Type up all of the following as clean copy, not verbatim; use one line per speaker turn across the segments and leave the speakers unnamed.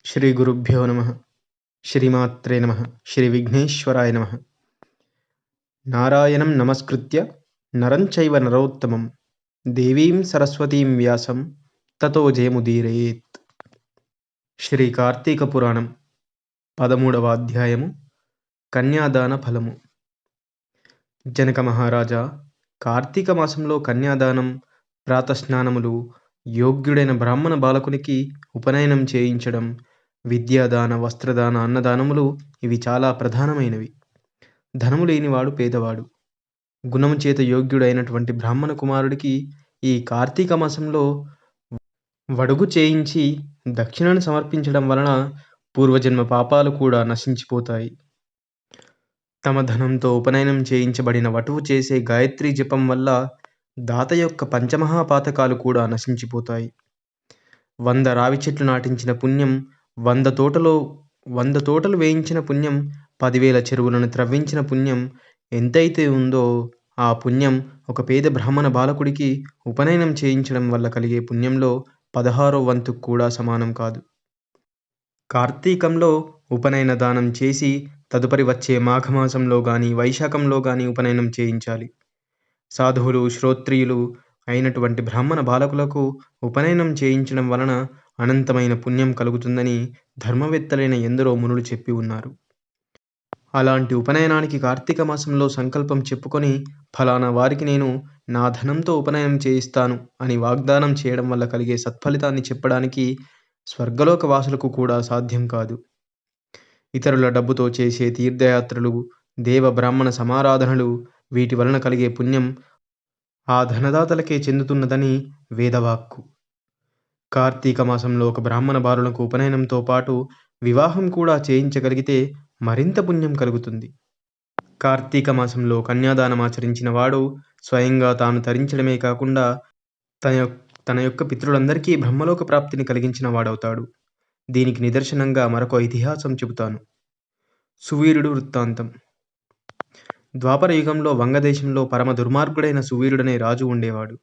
శ్రీ గురుభ్యో నమ. శ్రీమాత్రే నమ. శ్రీ విఘ్నేశ్వరాయ నమ. నారాయణం నమస్కృత్య నరం చైవ నరోత్తమం దేవీం సరస్వతీం వ్యాసం తతో జయముదీరయేత్. శ్రీ కార్తీక పురాణం 13వ అధ్యాయము కన్యాదాన ఫలము. జనక మహారాజా, కార్తీక మాసంలో కన్యాదానం, ప్రాతస్నానములు, యోగ్యుడైన బ్రాహ్మణ బాలకునికి ఉపనయనం చేయించడం, విద్యాదాన, వస్త్రదాన, అన్నదానములు ఇవి చాలా ప్రధానమైనవి. ధనము లేనివాడు పేదవాడు, గుణము చేత యోగ్యుడైనటువంటి బ్రాహ్మణ కుమారుడికి ఈ కార్తీక మాసంలో వడుగు చేయించి దక్షిణను సమర్పించడం వలన పూర్వజన్మ పాపాలు కూడా నశించిపోతాయి. తమ ధనంతో ఉపనయనం చేయించబడిన వటువు చేసే గాయత్రీ జపం వల్ల దాత యొక్క పంచమహాపాతకాలు కూడా నశించిపోతాయి. 100 రావి చెట్లు నాటించిన పుణ్యం, 100 తోటలు వేయించిన పుణ్యం, 10,000 చెరువులను త్రవ్వించిన పుణ్యం ఎంతైతే ఉందో ఆ పుణ్యం ఒక పేద బ్రాహ్మణ బాలకుడికి ఉపనయనం చేయించడం వల్ల కలిగే పుణ్యంలో 16వ వంతుకు కూడా సమానం కాదు. కార్తీకంలో ఉపనయన దానం చేసి తదుపరి వచ్చే మాఘమాసంలో గాని వైశాఖంలో గాని ఉపనయనం చేయించాలి. సాధువులు, శ్రోత్రియులు అయినటువంటి బ్రాహ్మణ బాలకులకు ఉపనయనం చేయించడం వలన అనంతమైన పుణ్యం కలుగుతుందని ధర్మవేత్తలైన ఎందరో మునులు చెప్పి ఉన్నారు. అలాంటి ఉపనయనానికి కార్తీక మాసంలో సంకల్పం చెప్పుకొని ఫలానా వారికి నేను నా ధనంతో ఉపనయనం చేయిస్తాను అని వాగ్దానం చేయడం వల్ల కలిగే సత్ఫలితాన్ని చెప్పడానికి స్వర్గలోక వాసులకు కూడా సాధ్యం కాదు. ఇతరుల డబ్బుతో చేసే తీర్థయాత్రలు, దేవ బ్రాహ్మణ సమారాధనలు, వీటి వలన కలిగే పుణ్యం ఆ ధనదాతలకే చెందుతున్నదని వేదవాక్కు. కార్తీక మాసంలో ఒక బ్రాహ్మణ బాలులకు ఉపనయనంతో పాటు వివాహం కూడా చేయించగలిగితే మరింత పుణ్యం కలుగుతుంది. కార్తీక మాసంలో కన్యాదానం ఆచరించిన వాడు స్వయంగా తాను తరించడమే కాకుండా తన యొక్క పితృలందరికీ బ్రహ్మలోక ప్రాప్తిని కలిగించిన వాడవుతాడు. దీనికి నిదర్శనంగా మరొక ఇతిహాసం చెబుతాను. సువీరుడు వృత్తాంతం. ద్వాపర యుగంలో వంగదేశంలో పరమ దుర్మార్గుడైన సువీరుడనే రాజు ఉండేవాడు.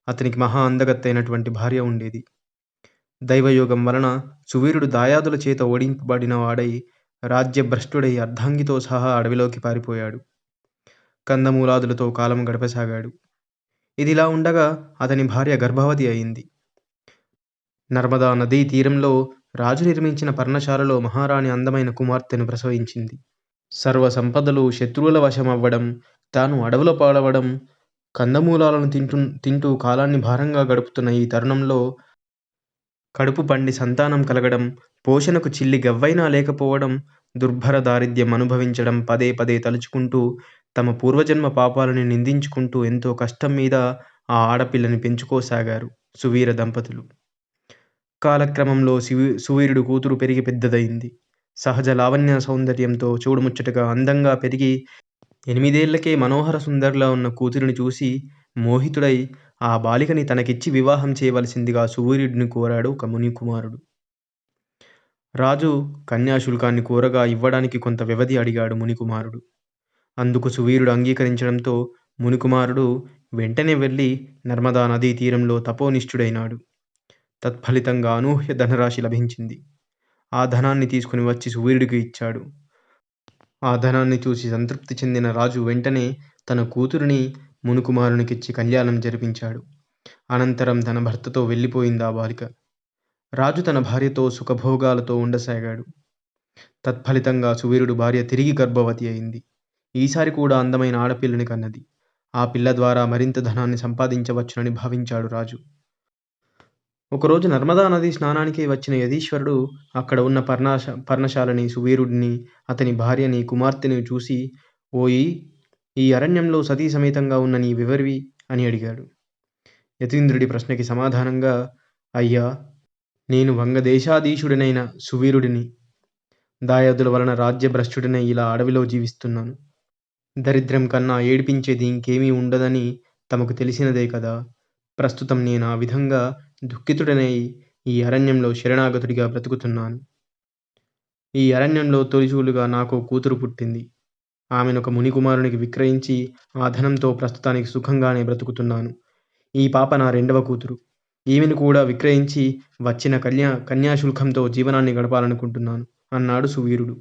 అతనికి మహా అందగత్తైనటువంటి భార్య ఉండేది. దైవయోగం వలన సువీరుడు దాయాదుల చేత ఓడింపబడిన వాడై రాజ్యభ్రష్టుడై అర్ధాంగితో సహా అడవిలోకి పారిపోయాడు. కందమూలాదులతో కాలం గడపసాగాడు. ఇదిలా ఉండగా అతని భార్య గర్భవతి అయింది. నర్మదా నదీ తీరంలో రాజు నిర్మించిన పర్ణశాలలో మహారాణి అందమైన కుమార్తెను ప్రసవించింది. సర్వ సంపదలు శత్రువుల వశమవ్వడం, తాను అడవుల పాడవడం, కందమూలాలను తింటూ కాలాన్ని భారంగా గడుపుతున్న ఈ తరుణంలో కడుపు పండి సంతానం కలగడం, పోషణకు చిల్లి గవ్వైనా లేకపోవడం, దుర్భర దారిద్ర్యం అనుభవించడం పదే పదే తలుచుకుంటూ తమ పూర్వజన్మ పాపాలని నిందించుకుంటూ ఎంతో కష్టం మీద ఆ ఆడపిల్లని పెంచుకోసాగారు సువీర దంపతులు. కాలక్రమంలో సువీరుడు కూతురు పెరిగి పెద్దదయింది. సహజ లావణ్య సౌందర్యంతో చూడుముచ్చటగా అందంగా పెరిగి 8 ఏళ్లకే మనోహర సుందరిలా ఉన్న కూతురిని చూసి మోహితుడై ఆ బాలికని తనకిచ్చి వివాహం చేయవలసిందిగా సువీరుడిని కోరాడు ఒక మునికుమారుడు. రాజు కన్యాశుల్కాన్ని కోరగా ఇవ్వడానికి కొంత వ్యవధి అడిగాడు మునికుమారుడు. అందుకు సువీరుడు అంగీకరించడంతో మునికుమారుడు వెంటనే వెళ్ళి నర్మదా నదీ తీరంలో తపోనిష్ఠుడైనాడు. తత్ఫలితంగా అనూహ్య ధనరాశి లభించింది. ఆ ధనాన్ని తీసుకుని వచ్చి సువీరుడికి ఇచ్చాడు. ఆ ధనాన్ని చూసి సంతృప్తి చెందిన రాజు వెంటనే తన కూతురిని మునుకుమారునికిచ్చి కళ్యాణం జరిపించాడు. అనంతరం తన భర్తతో వెళ్ళిపోయింది ఆ బాలిక. రాజు తన భార్యతో సుఖభోగాలతో ఉండసాగాడు. తత్ఫలితంగా సువీరుడు భార్య తిరిగి గర్భవతి అయింది. ఈసారి కూడా అందమైన ఆడపిల్లని కన్నది. ఆ పిల్ల ద్వారా మరింత ధనాన్ని సంపాదించవచ్చునని భావించాడు రాజు. ఒకరోజు నర్మదా నది స్నానానికి వచ్చిన యతీశ్వరుడు అక్కడ ఉన్న పర్ణశాలని, సువీరుడిని, అతని భార్యని, కుమార్తెని చూసి, ఓయి, ఈ అరణ్యంలో సతీ సమేతంగా ఉన్న నీ వివరివి అని అడిగాడు. యతీంద్రుడి ప్రశ్నకి సమాధానంగా, అయ్యా, నేను వంగదేశాధీశుడినైన సువీరుడిని. దాయాదుల వలన రాజ్యభ్రష్టుడినై ఇలా అడవిలో జీవిస్తున్నాను. దరిద్రం కన్నా ఏడిపించేది ఇంకేమీ ఉండదని తమకు తెలిసినదే కదా. ప్రస్తుతం నేను ఆ విధంగా దుఃఖితుడనై ఈ అరణ్యంలో శరణాగతుడిగా బ్రతుకుతున్నాను. ఈ అరణ్యంలో తొలిచూలుగా నాకు కూతురు పుట్టింది. ఆమెనొక మునికుమారునికి విక్రయించి ఆ ధనంతో ప్రస్తుతానికి సుఖంగానే బ్రతుకుతున్నాను. ఈ పాప నా 2వ కూతురు. ఈమెను కూడా విక్రయించి వచ్చిన కన్యాశుల్కంతో జీవనాన్ని గడపాలనుకుంటున్నాను అన్నాడు సువీరుడు.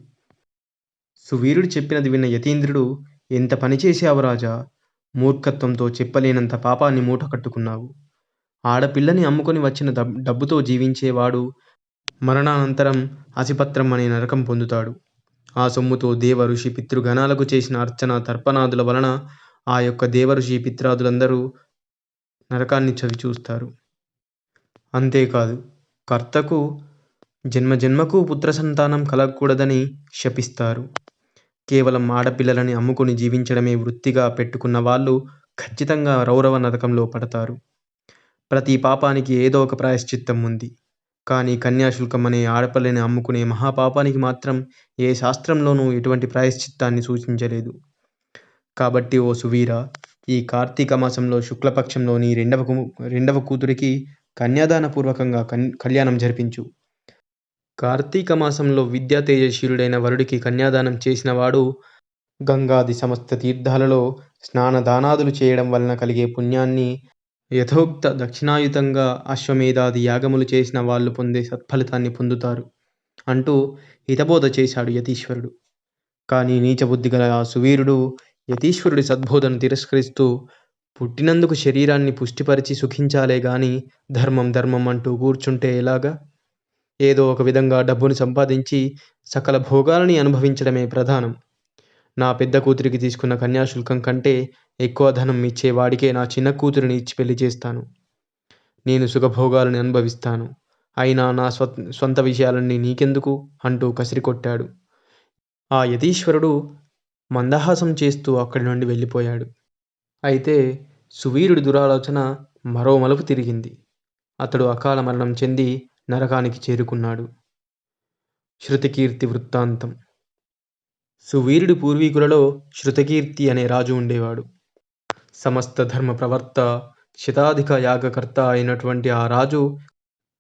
సువీరుడు చెప్పినది విన్న యతీంద్రుడు, ఎంత పని చేశావు రాజా! మూర్ఖత్వంతో చెప్పలేనంత పాపాన్ని మూటకట్టుకున్నావు. ఆడపిల్లని అమ్ముకొని వచ్చిన డబ్బుతో జీవించేవాడు మరణానంతరం అసిపత్రం అనే నరకం పొందుతాడు. ఆ సొమ్ముతో దేవ ఋషి పితృగణాలకు చేసిన అర్చన తర్పణాదుల వలన ఆ యొక్క దేవఋషి పిత్రాదులందరూ నరకాన్ని చవిచూస్తారు. అంతేకాదు, కర్తకు జన్మజన్మకు పుత్ర సంతానం కలగకూడదని శపిస్తారు. కేవలం ఆడపిల్లలని అమ్ముకొని జీవించడమే వృత్తిగా పెట్టుకున్న వాళ్ళు ఖచ్చితంగా రౌరవ నరకంలో పడతారు. ప్రతి పాపానికి ఏదో ఒక ప్రాయశ్చిత్తం ఉంది. కానీ కన్యాశుల్కం అనే ఆడపిల్లని అమ్ముకునే మహాపాపానికి మాత్రం ఏ శాస్త్రంలోనూ ఎటువంటి ప్రాయశ్చిత్తాన్ని సూచించలేదు. కాబట్టి ఓ సువీరా, ఈ కార్తీక మాసంలో శుక్లపక్షంలో నీ రెండవ కూతురికి కన్యాదానపూర్వకంగా కళ్యాణం జరిపించు. కార్తీక మాసంలో విద్యా తేజశీలుడైన వరుడికి కన్యాదానం చేసినవాడు గంగాది సమస్త తీర్థాలలో స్నానదానాదులు చేయడం వలన కలిగే పుణ్యాన్ని యథోక్త దక్షిణాయుతంగా అశ్వమేధాది యాగములు చేసిన వాళ్ళు పొందే సత్ఫలితాన్ని పొందుతారు అంటూ హితబోధ చేశాడు యతీశ్వరుడు. కానీ నీచబుద్ధి గల ఆ సువీరుడు యతీశ్వరుడి సద్బోధను తిరస్కరిస్తూ, పుట్టినందుకు శరీరాన్ని పుష్టిపరిచి సుఖించాలే గాని ధర్మం ధర్మం అంటూ కూర్చుంటే ఎలాగా? ఏదో ఒక విధంగా డబ్బును సంపాదించి సకల భోగాలని అనుభవించడమే ప్రధానం. నా పెద్ద కూతురికి తీసుకున్న కన్యాశుల్కం కంటే ఎక్కువ ధనం ఇచ్చేవాడికే నా చిన్న కూతురిని ఇచ్చి పెళ్లి చేస్తాను. నేను సుఖభోగాలను అనుభవిస్తాను. అయినా నా స్వంత విషయాలన్నీ నీకెందుకు అంటూ కసిరికొట్టాడు. ఆ యతీశ్వరుడు మందహాసం చేస్తూ అక్కడి నుండి వెళ్ళిపోయాడు. అయితే సువీరుడి దురాలోచన మరో మలుపు తిరిగింది. అతడు అకాల మరణం చెంది నరకానికి చేరుకున్నాడు. శృతకీర్తి వృత్తాంతం. సువీరుడి పూర్వీకులలో శృతకీర్తి అనే రాజు ఉండేవాడు. సమస్త ధర్మ ప్రవర్త, శతాధిక యాగకర్త అయినటువంటి ఆ రాజు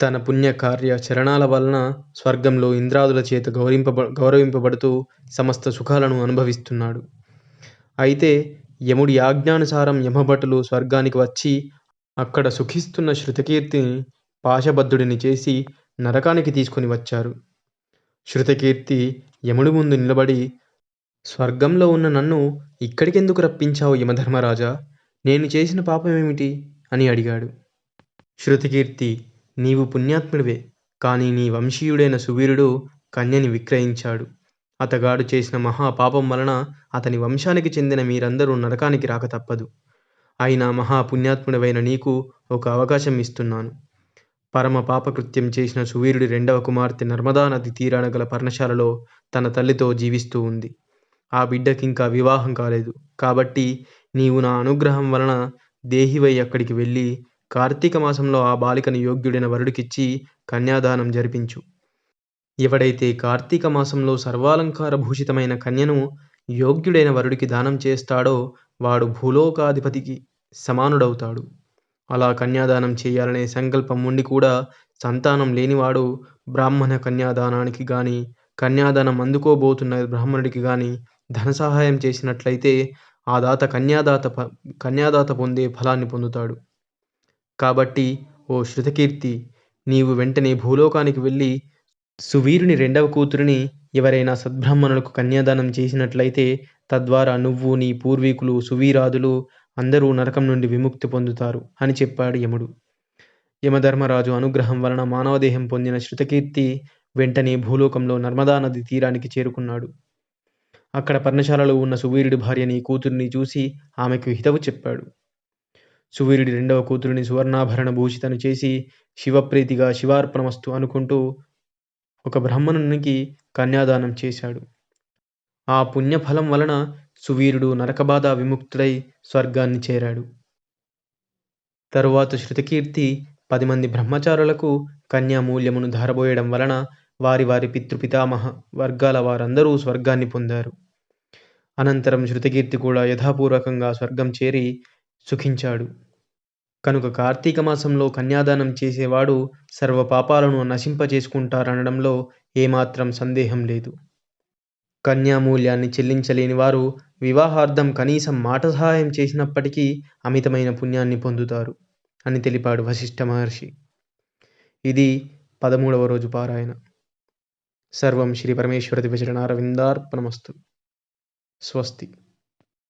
తన పుణ్యకార్య చరణాల వలన స్వర్గంలో ఇంద్రాదుల చేత గౌరవింపబడుతూ సమస్త సుఖాలను అనుభవిస్తున్నాడు. అయితే యముడి ఆజ్ఞానుసారం యమభటులు స్వర్గానికి వచ్చి అక్కడ సుఖిస్తున్న శృతకీర్తిని పాశబద్ధుడిని చేసి నరకానికి తీసుకుని వచ్చారు. శృతకీర్తి యముడి ముందు నిలబడి, స్వర్గంలో ఉన్న నన్ను ఇక్కడికెందుకు రప్పించావు యమధర్మరాజా? నేను చేసిన పాపమేమిటి అని అడిగాడు. శృతకీర్తి, నీవు పుణ్యాత్ముడివే, కానీ నీ వంశీయుడైన సువీరుడు కన్యని విక్రయించాడు. అతగాడు చేసిన మహాపాపం వలన అతని వంశానికి చెందిన మీరందరూ నరకానికి రాక తప్పదు. అయినా మహాపుణ్యాత్ముడివైన నీకు ఒక అవకాశం ఇస్తున్నాను. పరమ పాపకృత్యం చేసిన సువీరుడి రెండవ కుమార్తె నర్మదా నది తీరాన గల పర్ణశాలలో తన తల్లితో జీవిస్తూ ఉంది. ఆ బిడ్డకింకా వివాహం కాలేదు. కాబట్టి నీవు నా అనుగ్రహం వలన దేహివై అక్కడికి వెళ్ళి కార్తీక మాసంలో ఆ బాలికను యోగ్యుడైన వరుడికిచ్చి కన్యాదానం జరిపించు. ఎవడైతే కార్తీక మాసంలో సర్వాలంకార భూషితమైన కన్యను యోగ్యుడైన వరుడికి దానం చేస్తాడో వాడు భూలోకాధిపతికి సమానుడవుతాడు. అలా కన్యాదానం చేయాలనే సంకల్పం ఉండి కూడా సంతానం లేనివాడు బ్రాహ్మణ కన్యాదానానికి గాని, కన్యాదానం అందుకోబోతున్న బ్రాహ్మణుడికి గాని ధన సహాయం చేసినట్లయితే ఆ దాత కన్యాదాత పొందే ఫలాన్ని పొందుతాడు. కాబట్టి ఓ శృతకీర్తి, నీవు వెంటనే భూలోకానికి వెళ్ళి సువీరుని రెండవ కూతురిని ఎవరైనా సద్బ్రాహ్మణులకు కన్యాదానం చేసినట్లయితే తద్వారా నువ్వు, నీ పూర్వీకులు, సువీరాదులు అందరూ నరకం నుండి విముక్తి పొందుతారు అని చెప్పాడు యముడు. యమధర్మరాజు అనుగ్రహం వలన మానవదేహం పొందిన శృతకీర్తి వెంటనే భూలోకంలో నర్మదా నది తీరానికి చేరుకున్నాడు. అక్కడ పర్ణశాలలో ఉన్న సువీరుడి భార్యని, కూతురిని చూసి ఆమెకు హితవు చెప్పాడు. సువీరుడి రెండవ కూతురిని సువర్ణాభరణ భూషితను చేసి శివప్రీతిగా శివార్పణమస్తు అనుకుంటూ ఒక బ్రాహ్మణునికి కన్యాదానం చేశాడు. ఆ పుణ్యఫలం వలన సువీరుడు నరకబాధ విముక్తుడై స్వర్గాన్ని చేరాడు. తరువాత శృతకీర్తి 10 మంది బ్రహ్మచారులకు కన్యామూల్యమును ధారబోయడం వలన వారి వారి పితృపితామహ వర్గాల వారందరూ స్వర్గాన్ని పొందారు. అనంతరం శృతకీర్తి కూడా యథాపూర్వకంగా స్వర్గం చేరి సుఖించాడు. కనుక కార్తీక మాసంలో కన్యాదానం చేసేవాడు సర్వ పాపాలను నశింపచేసుకుంటారనడంలో ఏమాత్రం సందేహం లేదు. కన్యామూల్యాన్ని చెల్లించలేని వారు వివాహార్థం కనీసం మాట సహాయం చేసినప్పటికీ అమితమైన పుణ్యాన్ని పొందుతారు. అని తెలిపాడు వశిష్ఠ మహర్షి. ఇది 13వ రోజు పారాయణ. సర్వం శ్రీ పరమేశ్వర దివ్యచరణారవిందార్పణమస్తు. స్వస్తి.